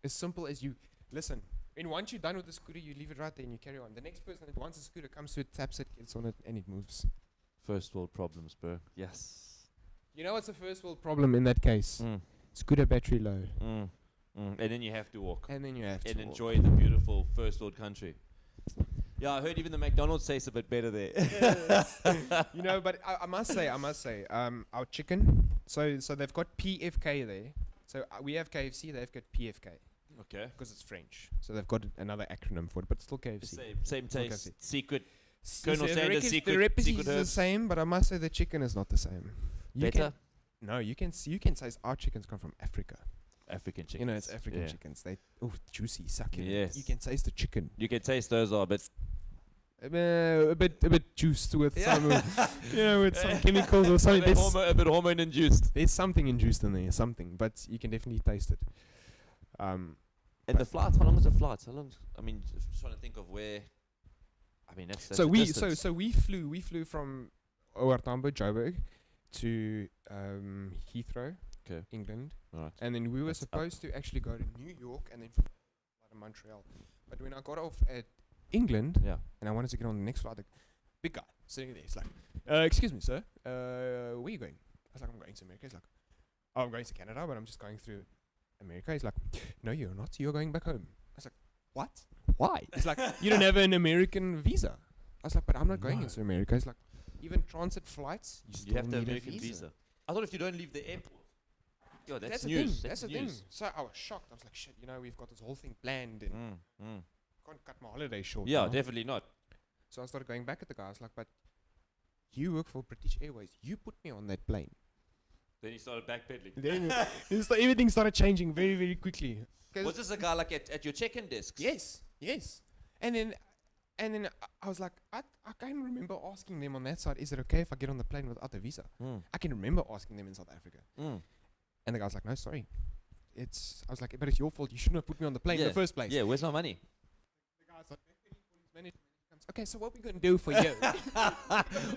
As simple as you listen. And once you're done with the scooter, you leave it right there and you carry on. The next person that wants a scooter comes to it, taps it, gets on it, and it moves. First world problems, bro. Yes. You know what's the first world problem in that case? Scooter battery low. And then you have to walk. And then you have to And walk. enjoy the beautiful first world country. Yeah, I heard even the McDonald's tastes a bit better there. You know, but I must say, our chicken. So they've got PFK there. So we have KFC. They've got PFK Okay. because it's French. So they've got another acronym for it, but it's still KFC. Same taste. KFC. Secret. S- Colonel the Sanders' recipes- secret- The recipe secret is the herbs. same, but I must say the chicken is not the same. You Better? No, you can say our chickens come from Africa. African chicken. You know, it's African chickens. They juicy, succulent. Yes. You can taste the chicken. You can taste those are, but A bit juiced with some, with some chemicals or something. a bit hormone induced. There's something induced in there, but you can definitely taste it. And the flight, how long is the flight? How long? I mean, just trying to think of where. I mean, that's So a we distance. we flew from OR Joburg to Heathrow, Okay. England, Right. and then we were That's supposed to actually go to New York and then from to Montreal. But when I got off at England, Yeah. and I wanted to get on the next flight, the big guy sitting there, he's like, "Excuse me, sir, where are you going?" I was like, "I'm going to America." He's like, "Oh, I'm going to Canada, but I'm just going through America." He's like, "No, you're not. You're going back home." I was like, "What? Why?" He's like, "You don't have an American visa." I was like, "But I'm not going No. into America." He's like, "Even transit flights, you still You have to have need American a visa. I thought if you don't leave the airport. Yo, that's the news. thing. That's the news. thing. So I was shocked. I was like, "Shit, we've got this whole thing planned, and can't cut my holiday short." Yeah, now." definitely not. So I started going back at the guy. I was like, "But you work for British Airways. You put me on that plane." Then he started backpedaling. Then everything started changing very, very quickly. Was this a guy like at your check-in desk? Yes. And then I was like, I can remember asking them on that side, "Is it okay if I get on the plane without a visa?" I can remember asking them in South Africa. And the guy's like, "No, sorry. I was like, "But it's your fault. You shouldn't have put me on the plane in the first place." Yeah, where's my money? The guy's like, "Okay, so what we going to do for you?"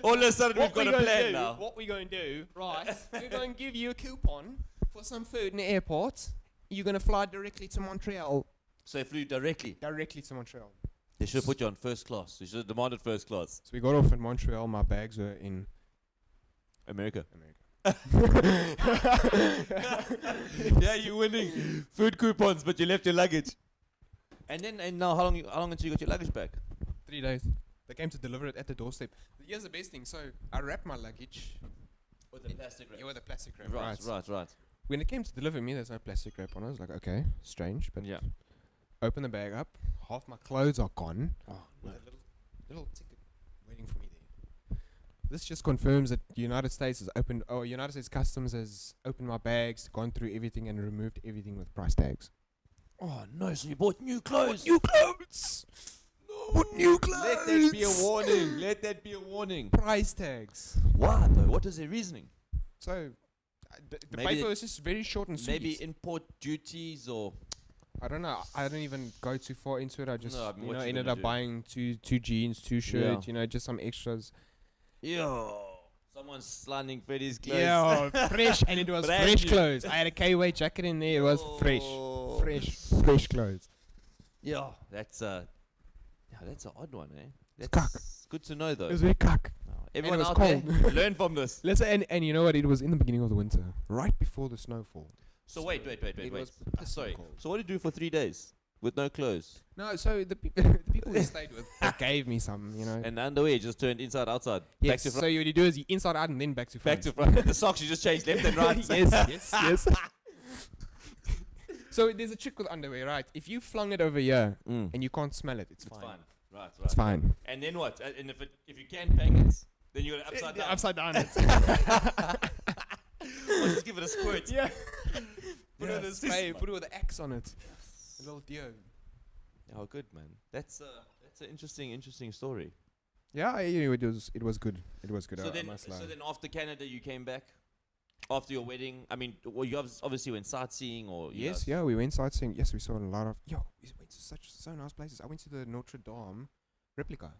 All of a sudden, we've got a plan now. What we going to do, right? We're going to give you a coupon for some food in the airport. You're going to fly directly to Montreal. So they flew directly. Directly to Montreal. They should have put you on first class. You should have demanded first class. So we got off in Montreal. My bags were in America. America. Yeah, you're winning food coupons, but you left your luggage. And now, how long until you got your luggage back? 3 days. They came to deliver it at the doorstep. Here's the best thing. So I wrapped my luggage. With the plastic wrap. Yeah, with a plastic wrap. Right. When it came to deliver me, there's no plastic wrap on it. I was like, okay, strange. But Yeah. open the bag up. Half my clothes are gone. Oh, With a little ticket waiting for me there. This just confirms that the United States has opened, United States Customs has opened my bags, gone through everything, and removed everything with price tags. Oh no! So you bought new clothes. New clothes. Put new clothes. Let that be a warning. Let that be a warning. Price tags. Why though? What is their reasoning? So, the Maybe paper is just very short and sweet. Maybe import duties or. I don't know. I don't even go too far into it. I just, No, I mean, what you ended gonna up do? buying two jeans, 2 shirts, just some extras. Yo, someone's sliding Freddy's clothes. Yeah, fresh, and it was Brand fresh new. clothes. I had a K-Way jacket in there. It was fresh clothes. Yeah, that's an odd one, eh? It's That's good to know though. It was very cock. No, Everyone was out cold. there, learn from this. Let's say, and you know what? It was in the beginning of the winter, right before the snowfall. So wait. It was pissing Sorry. cold. So what did you do for 3 days with no clothes? No, so the people we stayed with, they gave me some, you know. And the underwear just turned inside outside. Yes, Back to front. so what you do is you inside out and then back to front. Back to front. The socks you just changed left and right. yes. So there's a trick with underwear, right? If you flung it over here Mm. and you can't smell it, it's It's fine. fine. Right. It's fine. And then what? And if you can bang it, then you got it upside down. Upside down. Or just give it a squirt. yeah. Put it in a spray. Put it with an X on it. A little deer. Oh, good man. That's an interesting story. Yeah, it was good. It was good. So I then, must lie. after Canada, you came back after your wedding. I mean, well, you obviously went sightseeing, or you Yes, guys- yeah, we went sightseeing. Yes, we saw a lot of. We went to so nice places. I went to the Notre Dame replica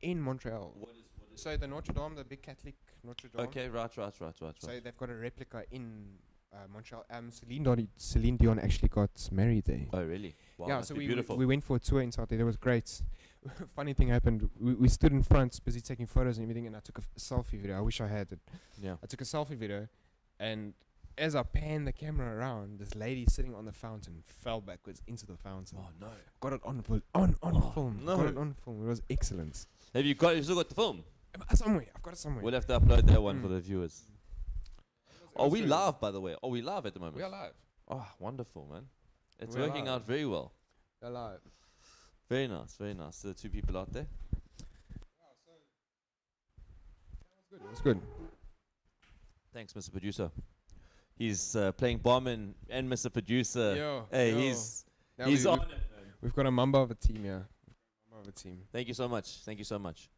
in Montreal. What is So the Notre Dame, the big Catholic Notre Dame. Okay, right. So they've got a replica in Montreal. Celine Dion actually got married there. Oh, really? Wow, Yeah, must so be we beautiful. we went for a tour inside there. That was great. Funny thing happened. We stood in front, busy taking photos and everything, and I took a selfie video. I wish I had it. Yeah. I took a selfie video, and as I panned the camera around, this lady sitting on the fountain fell backwards into the fountain. Oh no. Got it on Oh, film. no. Got it on film. It was excellent. You still got the film? Somewhere. I've got it somewhere. We'll have to upload that one Mm. for the viewers. It Are was we good. live, by the way? Are we live at the moment? We are live. Oh, wonderful, man. It's We are working live. out very well. We are live. Very nice, very nice. The two people out there. It was good. Thanks, Mr. Producer. He's playing barman and Mr. Producer. Yo, Hey, yo. he's Now he's we- on we've- it, man. We've got a member of a team here. Thank you so much. Thank you so much.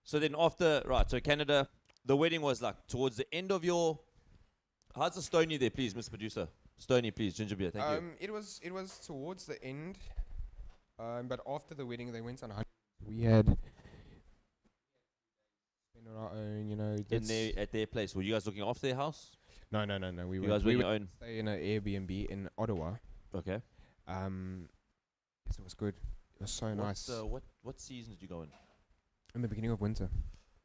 So then after, right, so Canada, the wedding was like towards the end of your... How's the Stony there, please, Mr. Producer? Stony, please, ginger beer, thank you. It was towards the end, but after the wedding they went on a honeymoon. We had spent on our own, you know. At their place. Were you guys looking after their house? No. We You went. guys were We on your went own? stay in an Airbnb in Ottawa. Okay. Yes, it was good. It was so nice. What season did you go in? In the beginning of winter,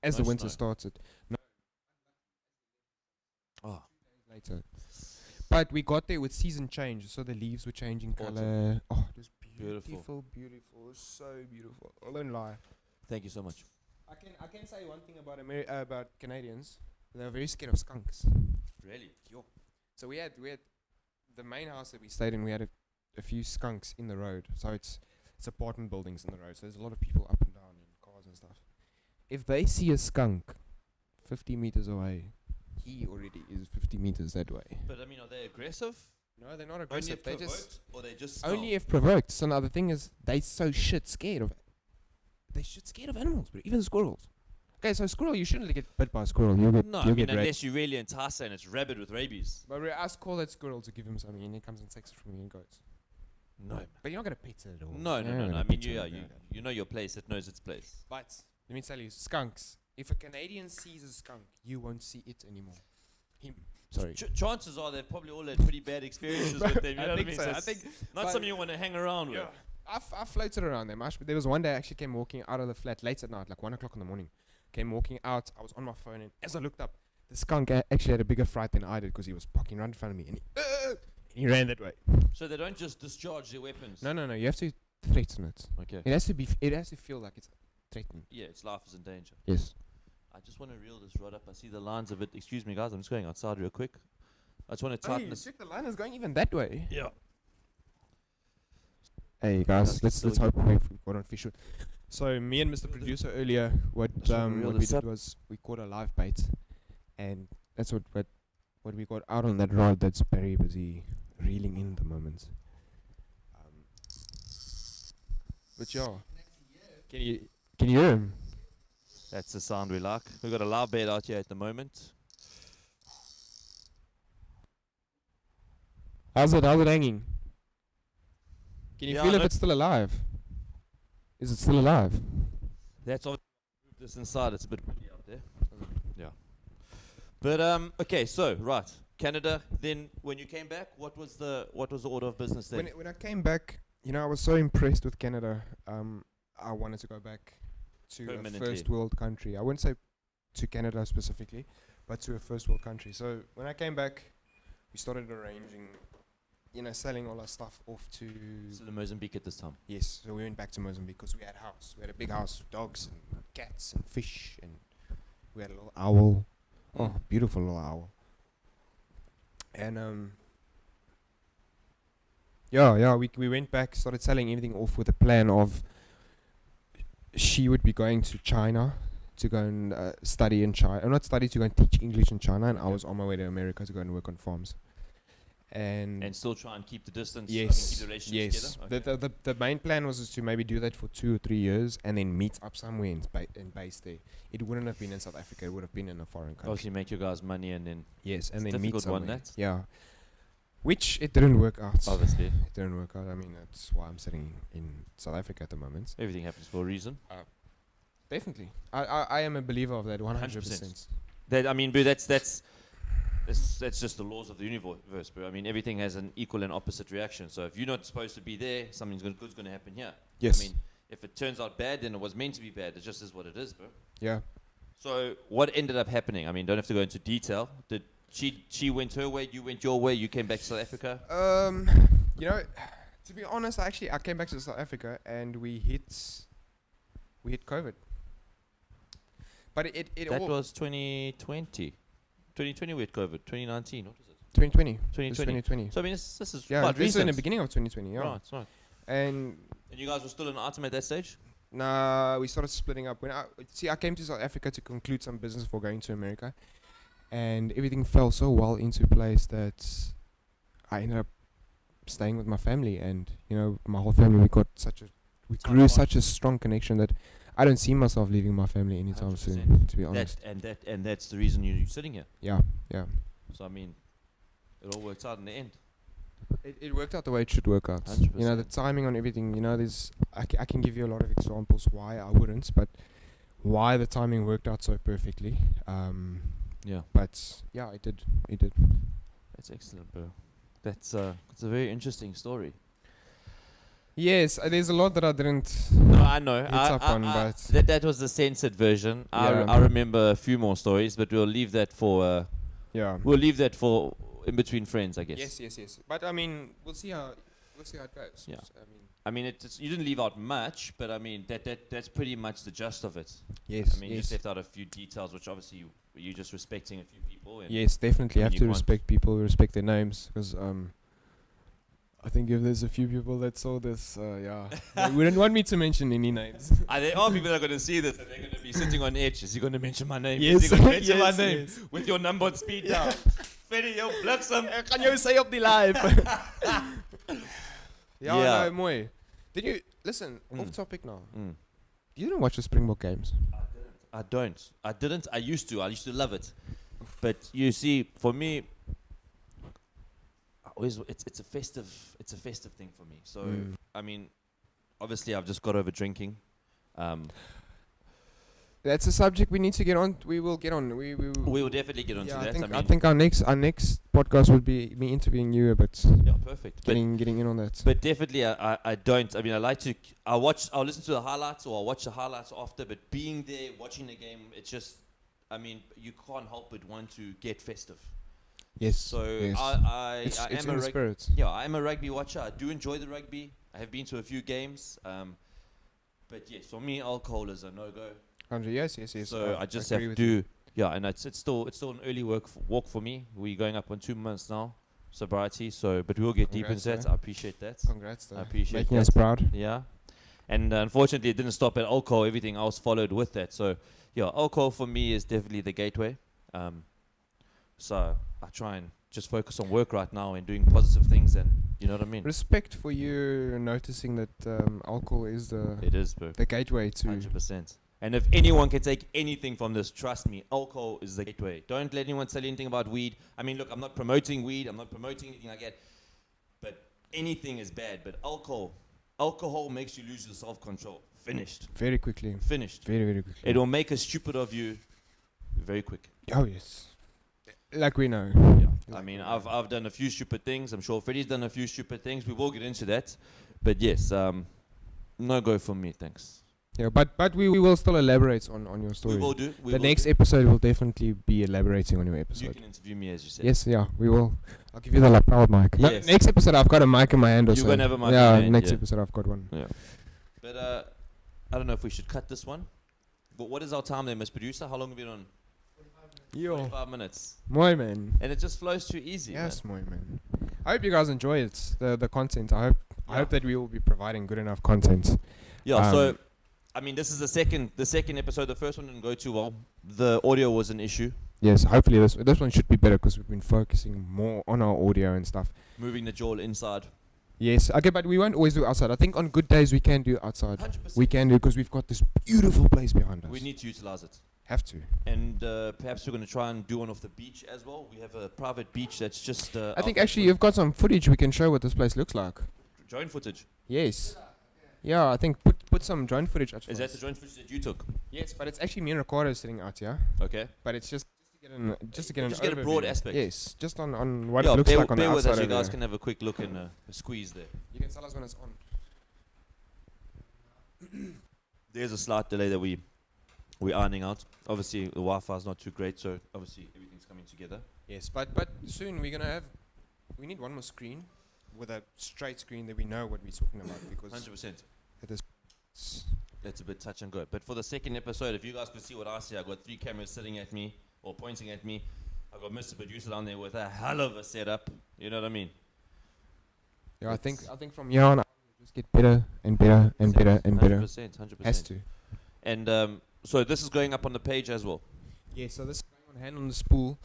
as No the winter snow. started. No, Oh, later. But we got there with season change, so the leaves were changing Autumn. color. Oh, it was Beautiful. beautiful. It was so beautiful. I don't lie. thank you so much. I can say one thing about about Canadians. They're very scared of skunks. Really? So we had the main house that we stayed in. We had a few skunks in the road. So it's apartment buildings in the road. So there's a lot of people up and down in cars and stuff. If they see a skunk 50 meters away, he already is 50 meters that way. But I mean, are they aggressive? No, they're not Only aggressive. if They provoked, just or they just only smell? if provoked. So now the thing is, they so shit scared of. They shit scared of animals, but even squirrels. Okay, so squirrel, you shouldn't get bit by a squirrel. You'll get No, you'll I mean, get raped. unless you really entice her and it's rabid with rabies. But we ask call that squirrel to give him something, and he comes and takes it from you and goes. No, man. But you're not gonna pet it at all. No. You're not I gonna mean, pet it, you know your place. It knows its place. But let me tell you, skunks. If a Canadian sees a skunk, you won't see it anymore. Him. Sorry. Chances are they've probably all had pretty bad experiences with them. You I know what I think mean? so. I it's think not but- something you want to hang around with. I floated around them. There was one day I actually came walking out of the flat late at night, like 1 o'clock in the morning. Came walking out. I was on my phone, and as I looked up, the skunk actually had a bigger fright than I did because he was parking right in front of me, and he ran that way. So they don't just discharge their weapons. No. You have to threaten it. Okay. It has to be. It has to feel like it's threatened. Yeah, its life is in danger. Yes. I just want to reel this rod up. I see the lines of it. Excuse me, guys. I'm just going outside real quick. I just want to tighten this. check the line is going even that way. Yeah. Hey guys, That's let's still hope we've got on fish. So me and Mr. Producer earlier, what Just wanna reel we this did up. was we caught a live bait, and that's what we got out on that rod. That's very busy reeling in at the moment. But yeah, can you hear him? That's the sound we like. We've got a live bait out here at the moment. How's it hanging? Can you Yeah, feel I if know- it's still alive? Is it still alive? That's all. This inside. It's a bit windy out there. Yeah. But okay. So right, Canada. Then when you came back, what was the order of business then? When I came back, I was so impressed with Canada. I wanted to go back to a Permanently. first world country. I wouldn't say to Canada specifically, but to a first world country. So when I came back, we started arranging, selling all our stuff off to. Still in Mozambique at this time. Yes, so we went back to Mozambique because we had a house. We had a big house with dogs and cats and fish, and we had a little owl. Oh, beautiful little owl. And we went back, started selling everything off with a plan of she would be going to China to go and study in China. Not study, to go and teach English in China, and I was on my way to America to go and work on farms. And still try and keep the distance. yes, keep the relationship yes. together. Okay. The main plan was to maybe do that for 2 or 3 years and then meet up somewhere and base there. It wouldn't have been in South Africa. It would have been in a foreign country. Obviously, make your guys money and then. Yes, and It's then meet difficult one, somewhere. that. Yeah, which it didn't work out. Obviously, It didn't work out. I mean, that's why I'm sitting in South Africa at the moment. everything happens for a reason. Definitely, I am a believer of that 100%. That, I mean, but that's just the laws of the universe, bro. I mean, everything has an equal and opposite reaction. So if you're not supposed to be there, something good's going to happen here. Yes. I mean, if it turns out bad, then it was meant to be bad. It just is what it is, bro. Yeah. So what ended up happening? I mean, don't have to go into detail. Did she went her way, you went your way, you came back to South Africa? To be honest, I came back to South Africa and we hit COVID. But it That all was 2020. 2020 we had COVID. 2019, what was it? 2020. It was 2020. 2020. So I mean, this is Yeah, quite this was in the recent. beginning of 2020. Yeah. Right. And And you guys were still in Artem at that stage? nah, we started splitting up. I came to South Africa to conclude some business before going to America, and everything fell so well into place that I ended up staying with my family, and my whole family. We grew apart. such a strong connection that I don't see myself leaving my family anytime soon. 100%. To be honest. That's the reason you're sitting here. Yeah. So I mean, it all worked out in the end. It worked out the way it should work out. 100%. The timing on everything. I can give you a lot of examples why I wouldn't, but why the timing worked out so perfectly. Yeah. But yeah, it did. That's excellent, bro. It's a very interesting story. Yes, there's a lot that I didn't. No, I know. Hit up on, but That was the censored version. Yeah. I remember a few more stories, but we'll leave that for yeah. in between friends, I guess. Yes. But I mean, we'll see how it goes. Yeah. So, I mean, you didn't leave out much, but I mean that's pretty much the gist of it. yes. I mean, you just left out a few details, which obviously you just respecting a few people. And Yes, definitely. I Have mean, to you can't- respect people, respect their names, because I think if there's a few people that saw this, they wouldn't want me to mention any names. There are people that are going to see this and they're going to be sitting on edge. Is he going to mention my name? Yes, Is he going to mention yes, my name yes. with your number on speed dial? Freddy, yo, bliksem. Kan jy sê op die live? Yeah. No, mooi. Did you listen? Off topic now. Mm. You didn't watch the Springbok games? I didn't. I used to love it. But you see, for me, it's a festive thing for me. So I mean, obviously I've just got over drinking. That's a subject we need to get on. We will get on. We will definitely get onto yeah, that. I think our next podcast would be me interviewing you a bit, yeah, perfect. getting in on that. But definitely, I don't. I mean, I'll listen to the highlights or I'll watch the highlights after. But being there, watching the game, it's just, I mean, you can't help but want to get festive. Yes. So yes. I it's am in a the rugby. spirit. Yeah, I am a rugby watcher. I do enjoy the rugby. I have been to a few games. But yes, for me, alcohol is a no-go. 100. Yes. So I just agree have with to. you. Yeah, and it's still an early walk for me. We're going up on 2 months now, sobriety. So, but we'll get deep Congrats, into that. man. I appreciate that. Congrats, though. I appreciate Making that. us proud. Yeah, and unfortunately, it didn't stop at alcohol. Everything else followed with that. So, yeah, alcohol for me is definitely the gateway. So I try and just focus on work right now and doing positive things, and you know what I mean. Respect for you noticing that alcohol is It is, bro. the gateway to. 100%. And if anyone can take anything from this, trust me, alcohol is the gateway. Don't let anyone tell you anything about weed. I mean, look, I'm not promoting weed. I'm not promoting anything like that. But anything is bad. But alcohol makes you lose your self-control. Finished. Very quickly. Finished. Very, very quickly. It will make a stupid of you very quick. Oh, yes. Like we know. Yeah. I mean, I've done a few stupid things. I'm sure Freddie's done a few stupid things. We will get into that. But yes, no go for me, thanks. Yeah, but we will still elaborate on your story. We will do. The next episode will definitely be elaborating on your You episode. can interview me, as you said. Yes, yeah, we will. I'll give you the lapel mic. No, Yes. next episode I've got a mic in my hand or You're so. gonna have a mic in Yeah, your hand, next yeah. episode I've got one. Yeah. But I don't know if we should cut this one. But what is our time there, Miss Producer? How long have we been on? Yo, 45 minutes. mooi man. And it just flows too easy, Yes, man. mooi man. I hope you guys enjoy it. The content. I Yeah. hope that we will be providing good enough content. Yeah, so, I mean, this is the second episode. The first one didn't go too well. The audio was an issue. Yes, hopefully this one should be better because we've been focusing more on our audio and stuff. Moving the jaw inside. Yes, okay, but we won't always do outside. I think on good days we can do outside. 100%. We can do because we've got this beautiful place behind us. We need to utilize it. Have to. And perhaps we're going to try and do one off the beach as well. We have a private beach that's just... I think actually you've got some footage we can show what this place looks like. Drone footage. Yes. Yeah, I think put some drone footage out. Is that the drone footage that you took? Yes, but it's actually me and Ricardo sitting out here. Okay. But it's just to get an Just get a broad overview. aspect. Yes, just on what Yeah, it looks bear, like on the bear with outside. us. You of guys the- can have a quick look and a squeeze there. You can tell us when it's on. There's a slight delay that we're ironing out. Obviously, the Wi-Fi is not too great, so obviously everything's coming together. Yes, but soon we need one more screen with a straight screen that we know what we're talking about because 100%. it is. That's a bit touch and go. But for the second episode, if you guys could see what I see, I've got 3 cameras sitting at me or pointing at me. I've got Mr. Producer down there with a hell of a setup. You know what I mean? Yeah, I think from here on, we'll just get better and better and better and better. 100%. Has to. And so this is going up on the page as well. Yeah, so this is going on hand on the spool.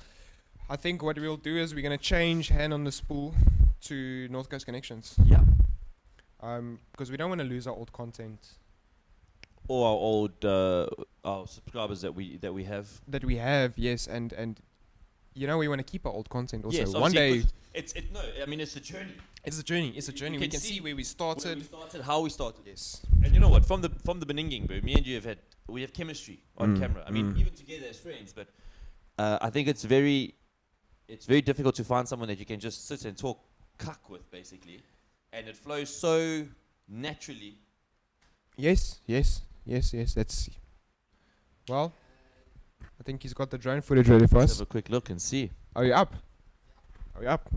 I think what we'll do is we're going to change hand on the spool to North Coast Connections. Yeah. Because we don't want to lose our old content Or our old our subscribers that we have. that we have. Yes, and you know we want to keep our old content also. Yes, One day obviously, I mean it's a journey. it's a journey. It's a journey. You We can can see see where we Where we started. started, how we started. Yes. And you know what? From the beginning, bro, me and you we have chemistry on camera. I mean, even together as friends. But I think it's very difficult to find someone that you can just sit and talk cuck with, basically, and it flows so naturally. Yes. That's well. I think he's got the drone footage ready for Let's us. have a quick look and see. Are we up? Are we up?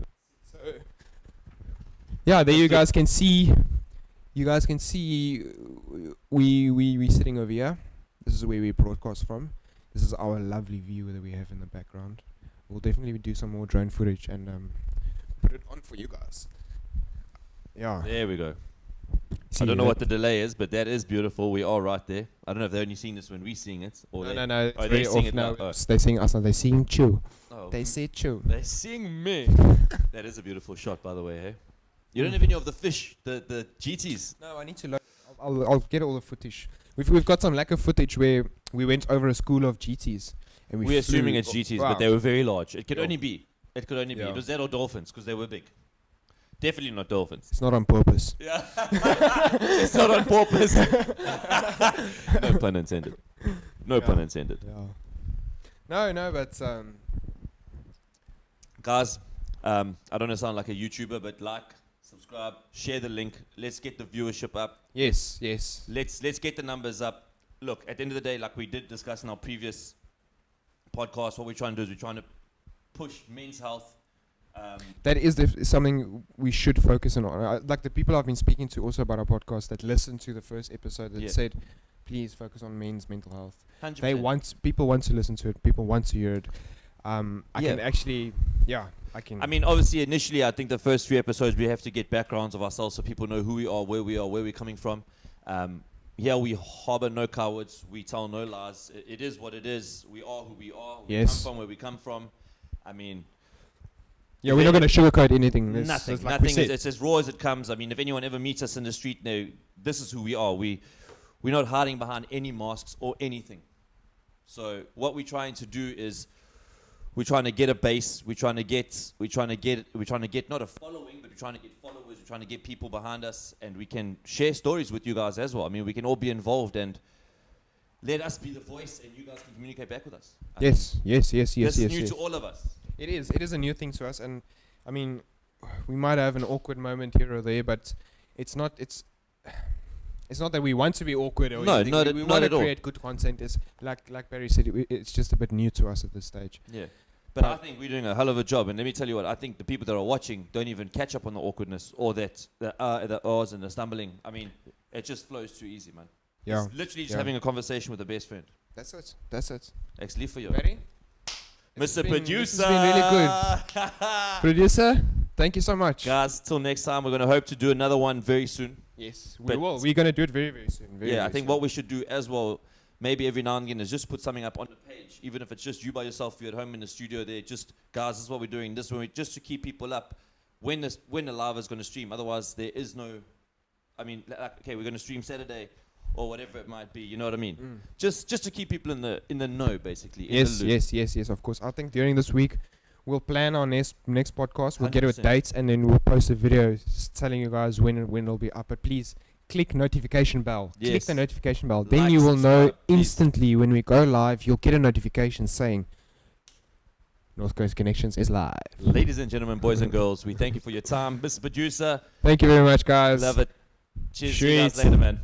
So, yeah, there you guys can see. You guys can see we sitting over here. This is where we broadcast from. This is our lovely view that we have in the background. We'll definitely do some more drone footage and put it on for you guys. Yeah. There we go. See I don't know that? what the delay is, but that is beautiful. We are right there. I don't know if they're only seeing this when we're seeing it. Or No, they, no. It's Oh, very they sing off it now. now. Oh. They're seeing us now. They're seeing Chew. Oh, They say Chew. they sing me. That is a beautiful shot, by the way, hey? You don't have any of the fish, the GTs. No, I need to load. I'll get all the footage. We've got some lack of footage where we went over a school of GTs and We're assuming it's flew- GTs, Wow. but they were very large. It could Yeah. only be. It could only be. Yeah. It was that or dolphins, because they were big. Definitely not dolphins. It's not on purpose. Yeah. It's not on purpose. No pun intended. No pun intended. Yeah. No, but Guys, I don't want to sound like a YouTuber, but like, subscribe, share the link. Let's get the viewership up. yes. Let's get the numbers up. Look, at the end of the day, like we did discuss in our previous podcast, what we're trying to do is we're trying to push men's health. That is something we should focus on. Like the people I've been speaking to also about our podcast that listened to the first episode that Yeah. said, please focus on men's mental health. 100%. People want to listen to it. People want to hear it. I Yeah. can actually, I can. I mean, obviously, initially, I think the first few episodes we have to get backgrounds of ourselves so people know who we are, where we're coming from. Here we harbor no cowards. We tell no lies. It is what it is. We are who we are. We Yes. come from where we come from. I mean, we're not going to sugarcoat anything. It's nothing. just like we Nothing. said. It's as raw as it comes. I mean, if anyone ever meets us in the street, this is who we are. We're not hiding behind any masks or anything. So what we're trying to do is we're trying to get a base. We're trying to get not a following, but we're trying to get followers. We're trying to get people behind us, and we can share stories with you guys as well. I mean, we can all be involved and let us be the voice, and you guys can communicate back with us. I Yes. mean, this is new yes. to all of us. It is a new thing to us, and I mean, we might have an awkward moment here or there, but it's not. It's not that we want to be awkward or No, anything. not we at- not want at to all. create good content. It's like Barry said, it's just a bit new to us at this stage. Yeah. But I think we're doing a hell of a job. And let me tell you what, I think the people that are watching don't even catch up on the awkwardness or the ahs and the stumbling. I mean, it just flows too easy, man. Yeah. It's literally just Yeah. having a conversation with a best friend. That's it. That's it. Actually, for you. Ready? Mr. Producer. This has been really good. Producer, thank you so much. Guys, till next time, we're going to hope to do another one very soon. Yes, we But- will. We're going to do it very, very soon. Very, Yeah, I very think soon. what we should do as well, maybe every now and again, is just put something up on the page, even if it's just you by yourself, you're at home in the studio there, just, guys, this is what we're doing, this is what just to keep people up when the live is going to stream. Otherwise, there is no, I mean, like, okay, we're going to stream Saturday or whatever it might be, you know what I mean? Just to keep people in the know, basically. in Yes, the loop. yes, of course. I think during this week, we'll plan our next podcast. We'll get it with 100%. dates, and then we'll post a video telling you guys when it'll be up. But please click notification bell. Click Yes. the notification bell. Then Like, you will know subscribe, please. instantly when we go live. You'll get a notification saying North Coast Connections is live. Ladies and gentlemen, boys and girls, we thank you for your time. Mr. Producer, Thank you very much, guys. love it. Cheers, see you guys Sweet. later, man.